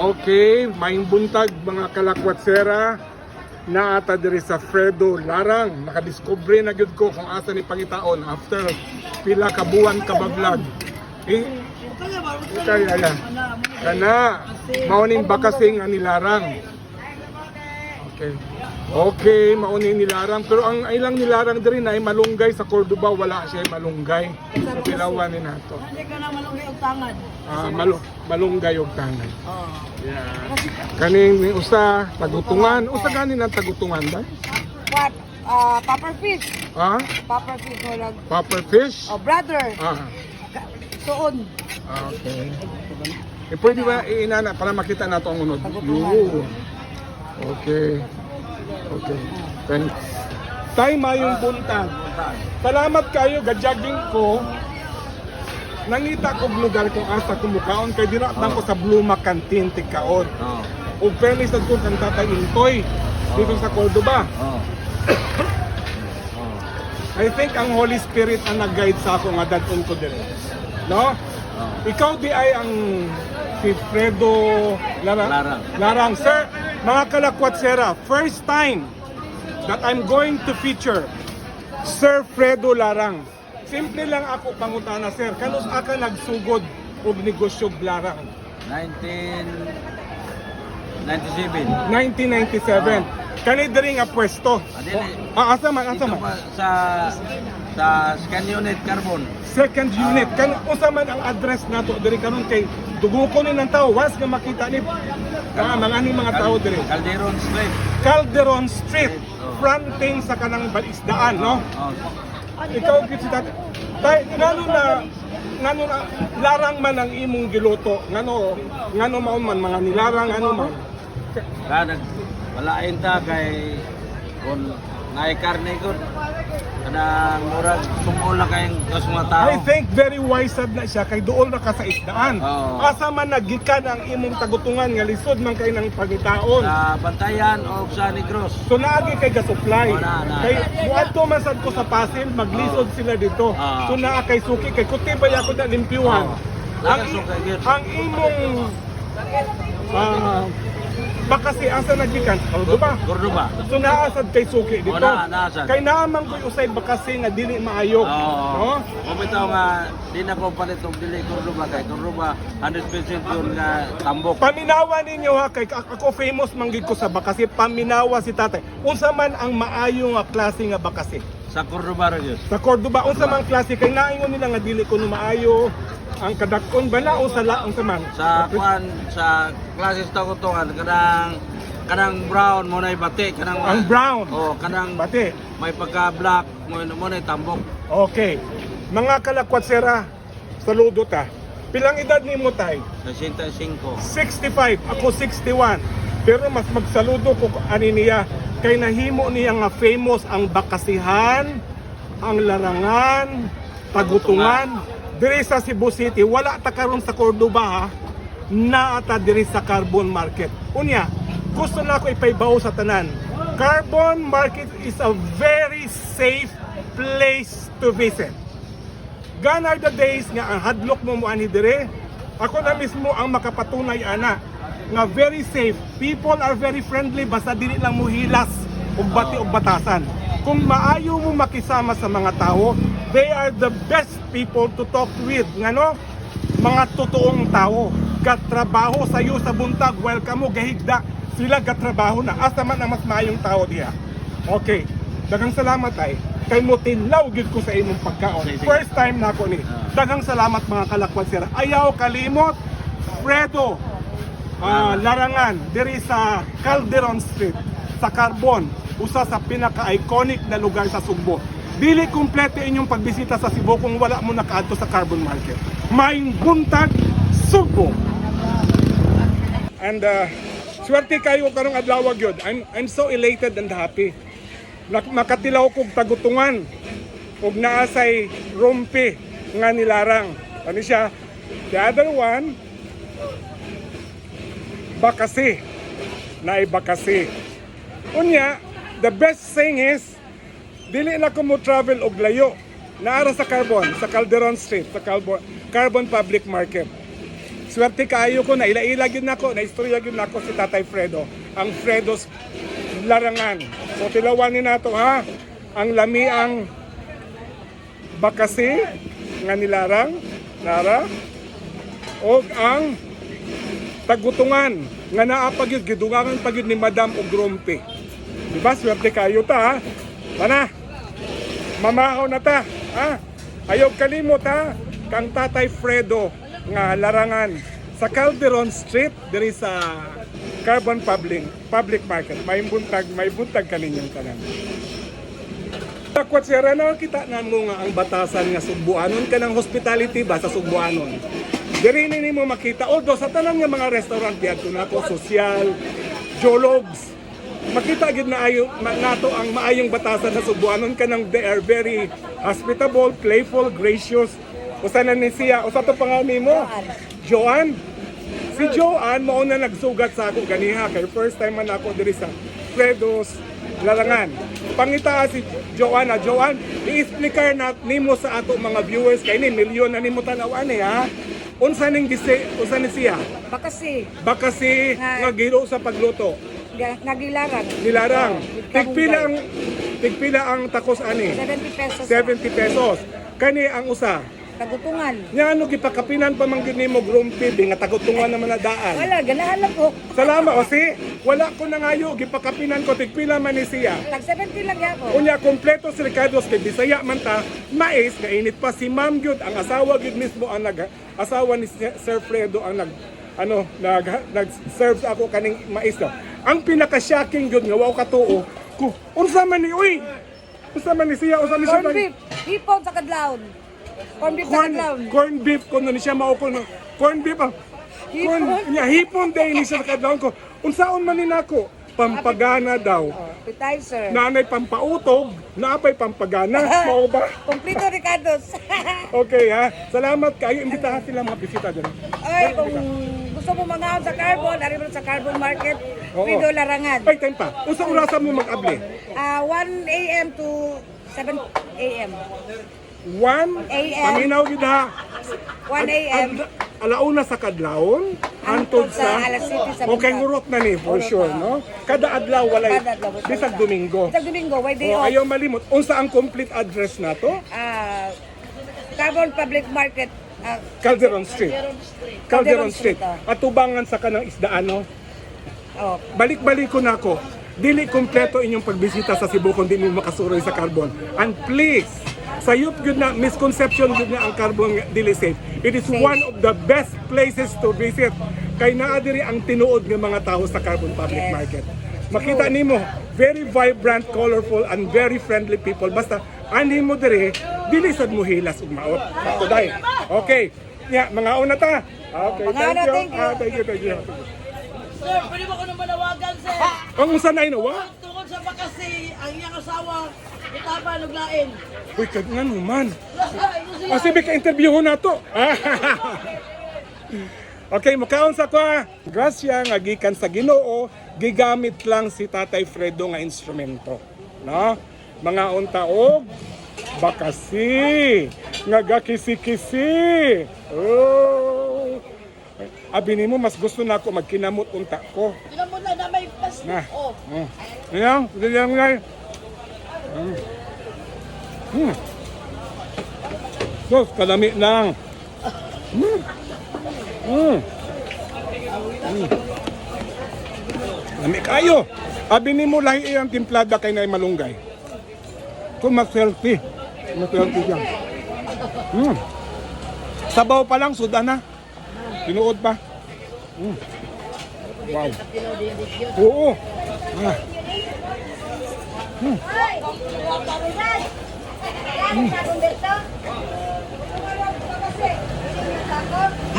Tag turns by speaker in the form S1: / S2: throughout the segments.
S1: Okay, maing buntag mga kalakwatsera na ata diri sa Fredo Larang. Nakadiscovery na gyud ko kung asa ni pangitaon after pila ka buwan ka vlog. Kaya kana mauning bakasing ani Larang. Okay. Okay, mauning nilarang pero ang ilang nilarang diri na ay malunggay sa Cordoba, wala siya malunggay. Pilawan ni nato.
S2: Hindi ka na malunggay og tangan.
S1: Malunggay og tangan.
S2: Oh.
S1: Yeah. Kaning usa tagutungan, usa gani nang tagutungan ba?
S2: What? Puffer fish.
S1: Ha?
S2: Puffer fish mo lang.
S1: Puffer fish?
S2: Oh, brother. Suon.
S1: Okay. Pwede ba iinana para makita nato ang unod?
S2: Tagutungan.
S1: Okay. Okay. Thanks. Tay mayong buntag. Salamat kayo, gajogging ko. Nangita ko lugar kung asa kumukaon kay dira tang ko sa Bluma Canteen tikaon. Og fairness sad ko kang Tatay Intoy dito sa Cordoba. I think ang Holy Spirit ang nag-guide sa ako nga dadon ko dire. No? Ikaw di ay ang si Fredo Larang. Sir, mga kalakwatsera, first time that I'm going to feature Sir Fredo Larang. Simple lang ako pangutana, sir. Kanus aka nagsugod og negosyo Larang? 1997. Kani diri nga pwesto. Asa man?
S3: Sa Second Unit Carbon.
S1: Second unit. Kan usa man ang address nato diri karon kay dugukon ni ng tao once nga makita ni mga tao diri. Calderon Street. Fronting sa kanang balisdaan, no? Ikaw gid si Tatay. Ngano na larang man ang imong giluto. Ngano mao man mga nilarang ano man.
S3: Wala ta kay kon naay karne ko kanang murag sumula kay mga tao.
S1: I think very wise sad na siya kay duol ra ka sa isdaan. Asa man nagikan ang imong tagutungan nga lisod man kay nang pagitaon.
S3: Sa Bantayan o sa Negros.
S1: So naagi kay ga-supply. Kay muadto man sad ko sa Pasil maglisod sila dito. So naa kay suki kay kutibay ako na limpyuhan. Ang imong bakasi asa nagikan?
S3: Cordoba.
S1: So naasad kay suki dito.
S3: Naasad.
S1: Kay naamang ko usay bakasi nga dili maayo. No?
S3: Bitaw nga di na ko palit og dili Cordoba kay Cordoba 100% yun nga tambok.
S1: Paminawa ninyo ha kay ako famous manggid ko sa bakasi. Paminawa si Tatay. Unsa man ang maayo nga klase nga bakasi?
S3: Sa Cordoba ra gyud.
S1: Sa Cordoba unsa man klase kay naingon nila nga dili ko maayo ang kadakon bala o sa laong saman?
S3: Sa kuan sa klase sa tagutungan kanang brown mo nay bati kanang
S1: ang brown.
S3: Kanang
S1: bati.
S3: May pagka black mo nay tambok.
S1: Okay. Mga kalakwatsera, saludo ta. Pilang edad nimo tay?
S3: 65.
S1: 65, ako 61. Pero mas magsaludo ko ani niya kay nahimo niya nga famous ang bakasihan, ang larangan, tagutungan. Diri sa Cebu City, wala ta karon sa Cordoba ha, na ata diri sa Carbon Market. Unya, gusto na ako ipaibaw sa tanan. Carbon Market is a very safe place to visit. Gone are the days nga ang hadlok mo ani dire. Ako na mismo ang makapatunay ana nga very safe. People are very friendly basta dili lang mo hilas og bati og batasan. Kung maayo mo makisama sa mga tao, they are the best people to talk with. Ngano? Mga totoong tao. Katrabaho sa iyo sa buntag. Welcome mo, gahigda. Sila katrabaho na. Asa man ang mas maayong tao diha. Okay. Daghang salamat ay. Kay mo tinlaw gid ko sa imong pagkaon. First time na ako ni. Daghang salamat mga kalakwatsera. Ayaw kalimot. Fredo Larangan diri sa Calderon Street sa Carbon, usa sa pinaka-iconic na lugar sa Sugbo. Dili kumpleto inyong pagbisita sa Cebu kung wala mo nakaadto sa Carbon Market. Maing buntag Sugbo. And swerte kayo karong adlaw gyud. I'm so elated and happy. Makatilaw kog tagutungan ug naasay rompe nga nilarang. Ano siya? The other one, bakasi. Naay bakasi. Unya, the best thing is, dili na ko mo travel og layo. Naara sa Carbon, sa Calderon Street, sa Carbon Public Market. Swerte kaayo ko na ilaila gyud nako, na istorya gyud nako si Tatay Fredo. Ang Fredo's larangan. So tilawanin nato ha. Ang lamiang bakasi nga nilarang nara og ang tagutungan nga naa pa gyud gidungangan pa gyud ni Madam og grumpi. Diba swerte kayo ta ha. Tana. Mamahaw na ta ha. Ayaw kalimot ha kang Tatay Fredo nga larangan sa Calderon Street diri sa Carbon Public Market. May buntag kaninyong tanan. Takwat siya na kita na mo nga ang batasan nga Sugbuanon kanang hospitality ba sa Sugbuanon. Diri ni mo makita although sa tanan nga mga restaurant diadto nato social, jologs. Makita gid na ayo nato ang maayong batasan sa Sugbuanon kanang they are very hospitable, playful, gracious. Usa na ni siya, usa to pangani mo. Joanne. Si Joanne mao na nagsugat sa ako ganiha kay first time man ako diri sa Fredo's larangan. Pangita si Joanne, i-explicar na nimo sa ato mga viewers kay ni milyon na nimo tanaw ani ha. Unsa ning usa ni siya? Bakasi nga giro sa pagluto.
S2: Nagilarang.
S1: Nilarang. Tigpila ang takos ani?
S2: 70 pesos.
S1: 70 pesos. Kani ang usa.
S2: Tagutungan.
S1: Nya ano gipakapinan pa man gyud nimo grumpi nga tagutungan naman na daan.
S2: Wala, ganahan lang ko.
S1: Salamat o si wala ko na ngayo gipakapinan ko tigpila man ni siya.
S2: Tag 70 lang yako.
S1: Unya kompleto si Ricardo's kay Bisaya man ta, mais nga init pa si Ma'am gyud ang asawa gyud mismo ang asawa ni Sir Fredo ang nag-serve sa ako kaning mais daw. Ang pinaka-shocking gyud nga wow katuo ko unsa man ni uy. Unsa man ni siya unsa ni siya
S2: Corn beef. Hipon sa kadlawon. Corn beef sa kadlawon.
S1: Corn beef ko ni siya mao ko no. Corn beef ah. Hipon day ni siya sa kadlawon ko. Unsaon man ni nako? Pampagana daw.
S2: Appetizer.
S1: Nanay pampautog, naapay pampagana. Mao ba?
S2: Complito Ricardo's.
S1: Okay ha. Salamat kayo. Imbitahan sila mga bisita dyan.
S2: Ay, kung gusto mo mga sa Carbon, ari mo sa Carbon Market,
S1: Oo.
S2: Fredo Larangan.
S1: Ay, time pa. Unsa orasan mo mag-abli?
S2: 1 a.m. to 7 a.m.
S1: 1
S2: AM.
S1: Paminaw gid ha.
S2: 1 a.m.
S1: Alauna sa kadlawon
S2: Hangtod
S1: antod
S2: sa
S1: sa
S2: alas 7 sa
S1: Okay,
S2: buntag.
S1: ngurot na ni for
S2: Ngurot
S1: sure,
S2: na.
S1: no? Kada adlaw walay
S2: Kada adlaw, wala.
S1: bisag Domingo.
S2: Sa Domingo, why day
S1: O
S2: off?
S1: ayaw malimot. Unsa ang complete address nato?
S2: Carbon Public Market.
S1: Calderon Street. Calderon Street.
S2: Street,
S1: Atubangan sa kanang isdaan, no?
S2: Oh.
S1: Balik-balik ko na ako. Dili kompleto inyong pagbisita sa Cebu kung di mo makasuroy sa Carbon. And please, sa youth good na misconception good na ang Carbon dili safe. It is
S2: Safe.
S1: one of the best places to visit. Kay naa diri ang tinuod ng mga tao sa Carbon Public
S2: Yes.
S1: Market. Makita nimo, very vibrant, colorful, and very friendly people. Basta ani mo diri, dili sad mo hilas ug maot. Tuday. Okay. Ya, mga una ta. Okay,
S2: Mga una, thank you.
S1: Thank you.
S4: Sir, pwede ba ko nang manawagan, sir?
S1: Ang usa na inawa?
S4: Tungkol sa bakasi, ang iyang asawa, itapa naglain.
S1: Uy, kag nga naman.
S4: Ito siya.
S1: Kasi may ka-interview na to. Okay, mukaon sa kwa. Grasya nga gikan sa Ginoo, gigamit lang si Tatay Fredo nga instrumento. No? Mga untaog, bakasi, nga gakisi-kisi. Oh. Abi nimo mas gusto na ako magkinamot unta ko.
S4: Tignan mo na may plastic.
S1: Na.
S4: Oh.
S1: Ayan, diyan nga. So, kalami lang. Lami kayo. Abi nimo lahi ang timplada kay nay malunggay. Kung mag-selfie. Mag-selfie siya. Sabaw pa lang, suda na. Tinuod pa. Wow. Oo.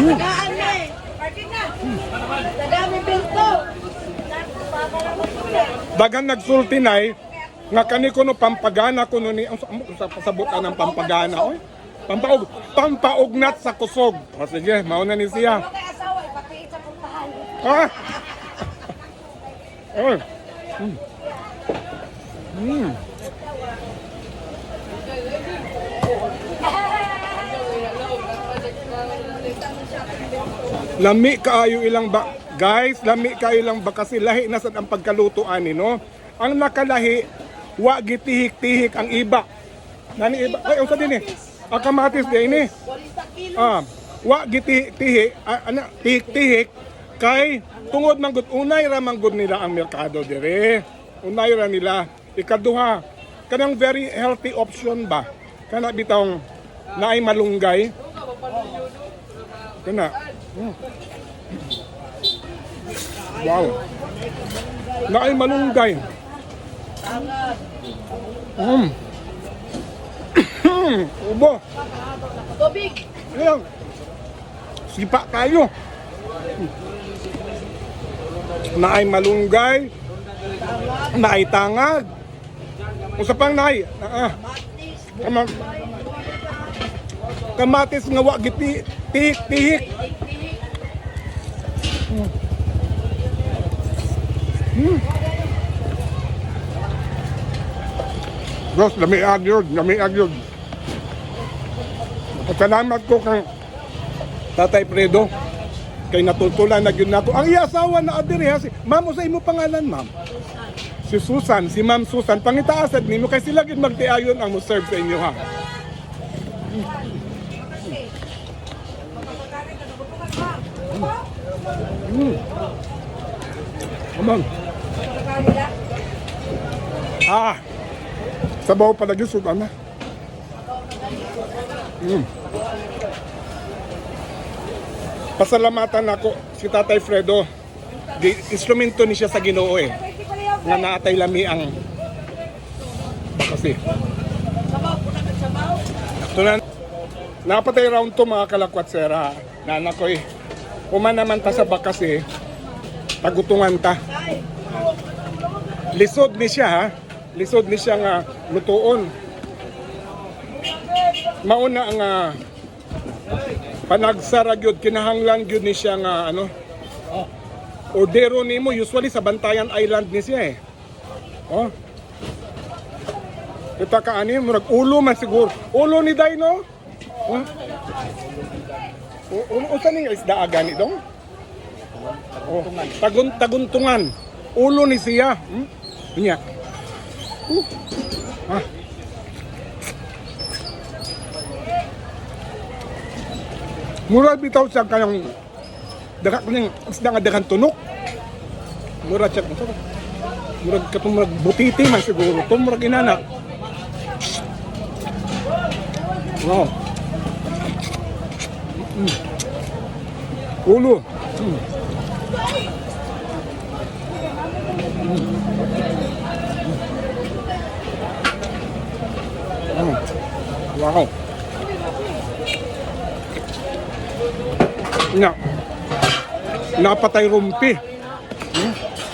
S4: Tagaan na eh. Dagami pinto.
S1: Dagan nagsulti nay nga kani kuno pampagana kuno ni sa pasabutan ng pampagana oy. Pampaugnat sa kusog. O sige, mauna ni siya.
S2: Kay asawa, ipapiit sa puntahan.
S1: Ah. Oh. Lami kaayo ilang ba guys, lami kaayo lang ba kasi lahi na sad ang pagkalutoan ni no. Ang nakalahi wa gitihik-tihik ang iba. Nani iba? Ay unsa din kamatis din ni. Wa gitihik-tihik, ana tihik-tihik kay tungod man gud unay ra man gud nila ang merkado dire. Unay ra nila. Ikaduha, kanang very healthy option ba? Kana bitong naay malunggay. Kana. Wow. Naay malunggay. Ubo.
S4: Tubig.
S1: Ayan. Sipa kayo. Naay malunggay. Naay tangag. Usapang naay. Kamatis nga wa giti tihik-tihik. Bros, lami agyod. Salamat ko kang Tatay Fredo. Kay natultulan na gyud nako. Ang iya asawa na adiri ha si Ma'am sa imo pangalan, ma'am. Si Susan, si Ma'am Susan, pangitaasad nimo kay sila gid magtiayon ang mo serve sa inyo ha. Amang. Sabaw pa lagi sud ana. Pasalamatan ako si Tatay Fredo. Instrumento ni siya sa Ginoo nga naatay lami ang bakasi. Tunan napatay round to mga kalakwat sera. Nana ko Kuman naman ta sa bakasi, tagutungan ta. Lisod ni siya ha. Lisod ni siya nga lutuon. Mauna ang panagsara gyud kinahanglan gyud ni siya nga ordero nimo usually sa Bantayan Island ni siya Oh. Kita ka ani murag ulo man siguro. Ulo ni Dino. Oh. Unsa ning isda gani dong? Oh, taguntungan. Ulo ni siya. Nya. Murag bitaw siya kanang daga kuning isda nga daghang tunok. Murag siya unsa? Murag katong butiti man siguro. Murag inana. Wow. Ulo. Wow. Napatay rumpi.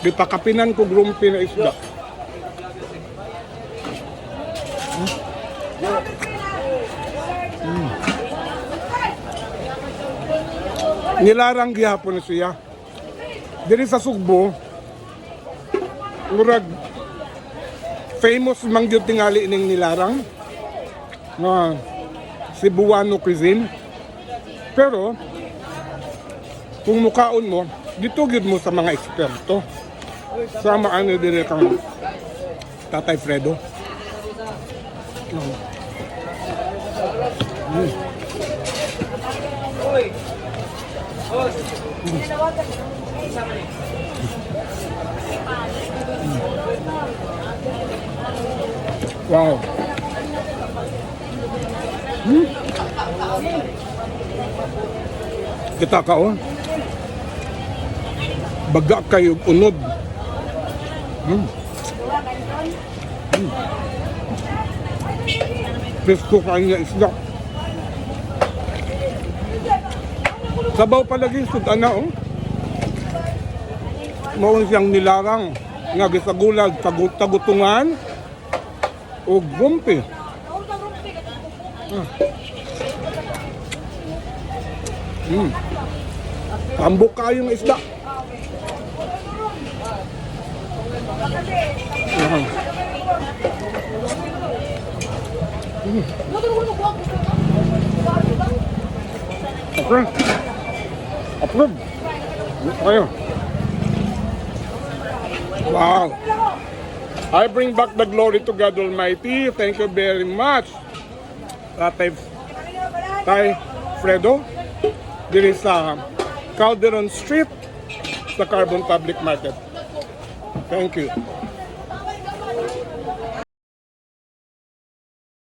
S1: Gipakapinan ko rumpi na isda. Nilarang gihapon siya. Diri sa Sugbo, murag famous man gyud tingali ning nilarang nga Cebuano cuisine. Pero kung mukaon mo, dito gyud mo sa mga eksperto. Sama ano dire kang Tatay Fredo. Wow. Kita ka baga kayo unod. Presko kanya isda. Sabaw palagi sud ana mao siyang nilarang nga gisagulag tagutungan o gumpi. Tambok kayong isda. Okay. Ayun. Wow. I bring back the glory to God Almighty. Thank you very much. Tay Fredo. Diri sa Calderon Street sa Carbon Public Market. Thank you.